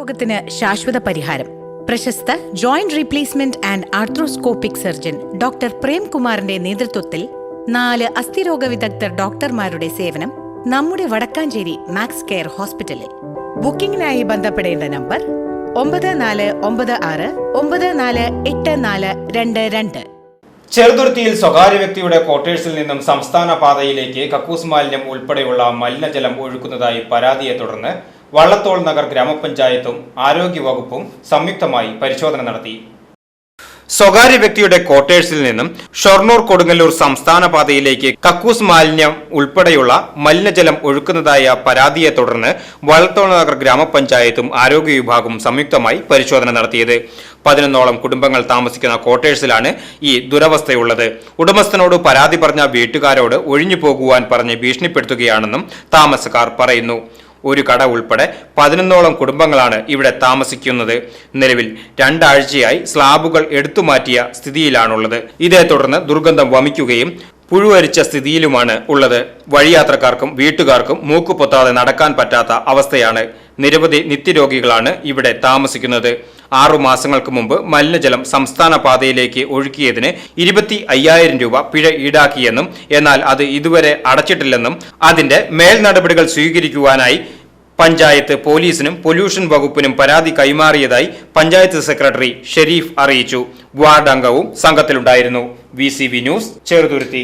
രോഗത്തിന് ശാശ്വത പരിഹാരം. പ്രശസ്ത joint replacement and arthroscopic surgeon doctor പ്രേംകുമാറിന്റെ നേതൃത്വത്തിൽ 4 അസ്ഥിരോഗ വിദഗ്ധർ ഡോക്ടർമാരുടെ സേവനം നമ്മുടെ വടക്കാഞ്ചേരി മാക്സ് കെയർ ഹോസ്പിറ്റലിൽ. ബുക്കിംഗിനായി ബന്ധപ്പെടേണ്ട നമ്പർ 9496948422. ചെറുതുരുത്തിയിൽ സ്വകാര്യ വ്യക്തിയുടെ ക്വാർട്ടേഴ്സിൽ നിന്നും സംസ്ഥാന പാതയിലേക്ക് കക്കൂസ് മാലിന്യം ഉൾപ്പെടെയുള്ള മലിനജലം ഒഴുക്കുന്നതായി പരാതിയെ തുടർന്ന് വള്ളത്തോൾ നഗർ ഗ്രാമപഞ്ചായത്തും ആരോഗ്യവകുപ്പും സംയുക്തമായി പരിശോധന നടത്തി. സ്വകാര്യ വ്യക്തിയുടെ ക്വാർട്ടേഴ്സിൽ നിന്നും ഷൊർണൂർ കൊടുങ്ങല്ലൂർ സംസ്ഥാന പാതയിലേക്ക് കക്കൂസ് മാലിന്യം ഉൾപ്പെടെയുള്ള മലിനജലം ഒഴുക്കുന്നതായ പരാതിയെ തുടർന്ന് വള്ളത്തോൾ നഗർ ഗ്രാമപഞ്ചായത്തും ആരോഗ്യ വിഭാഗവും സംയുക്തമായി പരിശോധന നടത്തിയത്. 11ഓളം കുടുംബങ്ങൾ താമസിക്കുന്ന ക്വാർട്ടേഴ്സിലാണ് ഈ ദുരവസ്ഥയുള്ളത്. ഉടമസ്ഥനോട് പരാതി പറഞ്ഞ വീട്ടുകാരോട് ഒഴിഞ്ഞു പോകുവാൻ പറഞ്ഞ് ഭീഷണിപ്പെടുത്തുകയാണെന്നും താമസക്കാർ പറയുന്നു. ഒരു കട ഉൾപ്പെടെ 11ഓളം കുടുംബങ്ങളാണ് ഇവിടെ താമസിക്കുന്നത്. നിലവിൽ 2 ആഴ്ചയായി സ്ലാബുകൾ എടുത്തുമാറ്റിയ സ്ഥിതിയിലാണുള്ളത്. ഇതേ തുടർന്ന് ദുർഗന്ധം വമിക്കുകയും പുഴുവരിച്ച സ്ഥിതിയിലുമാണ് ഉള്ളത്. വഴിയാത്രക്കാർക്കും വീട്ടുകാർക്കും മൂക്കുപൊത്താതെ നടക്കാൻ പറ്റാത്ത അവസ്ഥയാണ്. നിരവധി നിത്യരോഗികളാണ് ഇവിടെ താമസിക്കുന്നത്. 6 മാസങ്ങൾക്ക് മുമ്പ് മലിനജലം സംസ്ഥാന പാതയിലേക്ക് ഒഴുക്കിയതിന് 25,000 രൂപ പിഴ ഈടാക്കിയെന്നും എന്നാൽ അത് ഇതുവരെ അടച്ചിട്ടില്ലെന്നും അതിന്റെ മേൽ നടപടികൾ സ്വീകരിക്കുവാനായി പഞ്ചായത്ത് പോലീസിനും പൊല്യൂഷൻ വകുപ്പിനും പരാതി കൈമാറിയതായി പഞ്ചായത്ത് സെക്രട്ടറി ഷെരീഫ് അറിയിച്ചു. വാർഡ് അംഗവും സംഘത്തിലുണ്ടായിരുന്നു. VCV news, Cheruthuruthy.